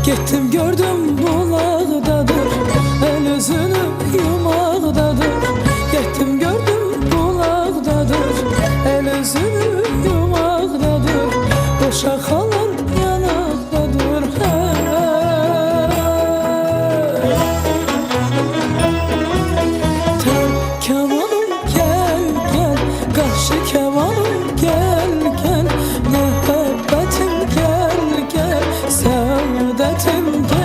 Getdim gördüm bulaqdadır, el özünü yumaqdadır. Getdim gördüm bulaqdadır, el özünü yumaqdadır. Boşa xalan yanaqdadır. Kemanım gel gel, qarşı kemanım gel gel. Məhəbbətim gel gel, səadətim gel.